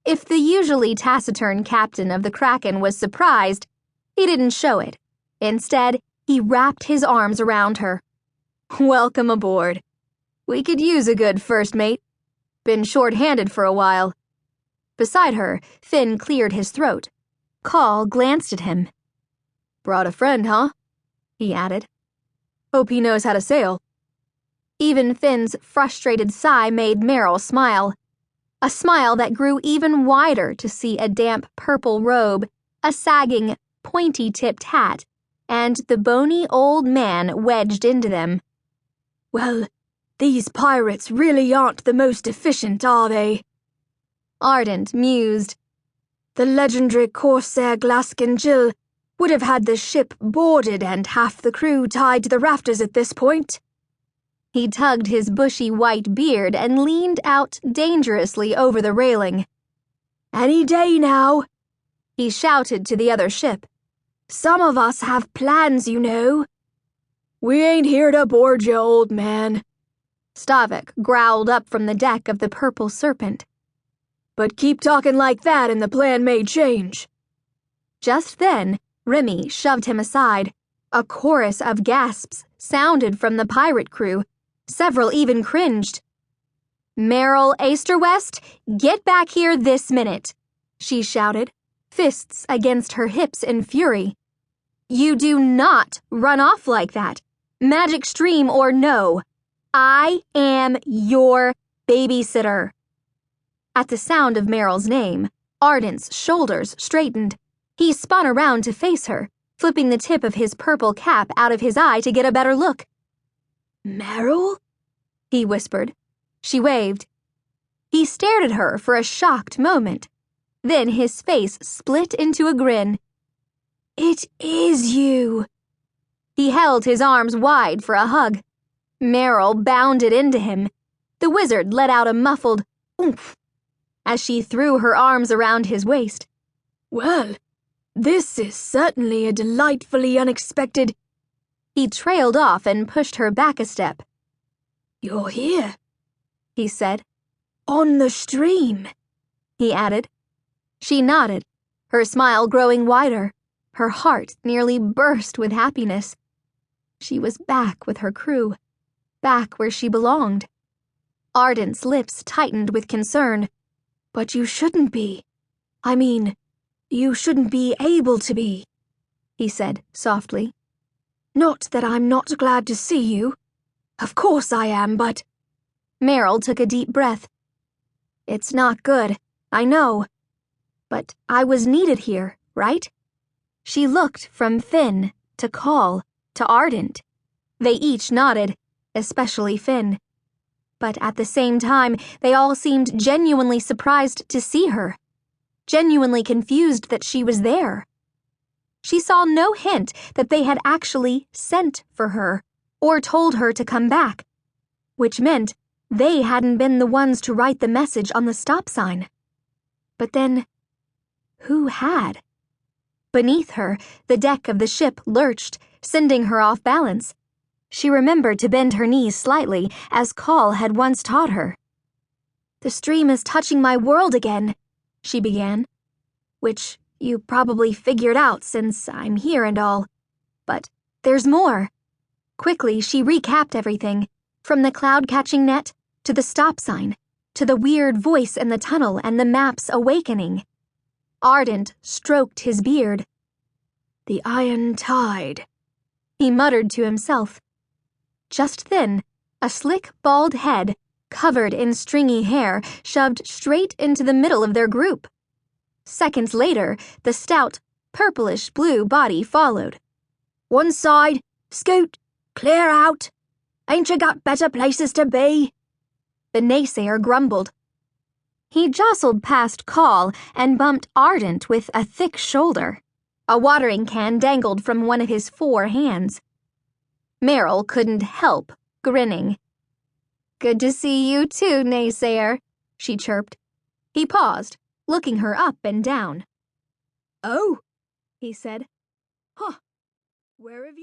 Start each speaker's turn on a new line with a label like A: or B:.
A: If the usually taciturn captain of the Kraken was surprised, he didn't show it. Instead, he wrapped his arms around her. "Welcome aboard. We could use a good first mate. Been short-handed for a while." Beside her, Fin cleared his throat. Call glanced at him. "Brought a friend, huh?" he added. "Hope he knows how to sail." Even Fin's frustrated sigh made Marrill smile. A smile that grew even wider to see a damp purple robe, a sagging, pointy-tipped hat, and the bony old man wedged into them.
B: "Well, these pirates really aren't the most efficient, are they?"
A: Ardent mused.
B: "The legendary corsair Glaskin Jill would have had the ship boarded and half the crew tied to the rafters at this point."
A: He tugged his bushy white beard and leaned out dangerously over the railing.
B: "Any day now,"
A: he shouted to the other ship.
B: "Some of us have plans, you know." "We ain't here to board you, old man,"
A: Stavik growled up from the deck of the Purple Serpent.
B: "But keep talking like that and the plan may change."
A: Just then, Remy shoved him aside. A chorus of gasps sounded from the pirate crew. Several even cringed. "Marrill Easterwest, get back here this minute," she shouted, fists against her hips in fury. "You do not run off like that, magic stream or no. I am your babysitter." At the sound of Marill's name, Ardent's shoulders straightened. He spun around to face her, flipping the tip of his purple cap out of his eye to get a better look.
B: "Marrill?"
A: he whispered. She waved. He stared at her for a shocked moment. Then his face split into a grin.
B: "It is you."
A: He held his arms wide for a hug. Marrill bounded into him. The wizard let out a muffled oomph as she threw her arms around his waist.
B: "Well, this is certainly a delightfully unexpected—"
A: He trailed off and pushed her back a step.
B: "You're here,"
A: he said.
B: "On the stream,"
A: he added. She nodded, her smile growing wider. Her heart nearly burst with happiness. She was back with her crew, back where she belonged. Ardent's lips tightened with concern.
B: "But you shouldn't be. I mean, you shouldn't be able to be," he said softly. "Not that I'm not glad to see you. Of course I am, but—"
A: Marrill took a deep breath. "It's not good, I know. But I was needed here, right?" She looked from Fin to Call to Ardent. They each nodded, especially Fin. But at the same time, they all seemed genuinely surprised to see her, genuinely confused that she was there. She saw no hint that they had actually sent for her or told her to come back, which meant they hadn't been the ones to write the message on the stop sign. But then, who had? Beneath her, the deck of the ship lurched, sending her off balance. She remembered to bend her knees slightly, as Call had once taught her. "The stream is touching my world again," she began. "Which you probably figured out since I'm here and all. But there's more." Quickly, she recapped everything, from the cloud-catching net, to the stop sign, to the weird voice in the tunnel and the map's awakening. Ardent stroked his beard.
B: "The iron tide,"
A: he muttered to himself. Just then, a slick, bald head, covered in stringy hair, shoved straight into the middle of their group. Seconds later, the stout, purplish-blue body followed.
B: "One side, scoot, clear out. Ain't you got better places to be?"
A: the naysayer grumbled. He jostled past Call and bumped Ardent with a thick shoulder. A watering can dangled from one of his 4 hands. Marrill couldn't help grinning. "Good to see you too, naysayer," she chirped. He paused, looking her up and down.
B: "Oh,"
A: he said.
B: "Huh. Where have you?"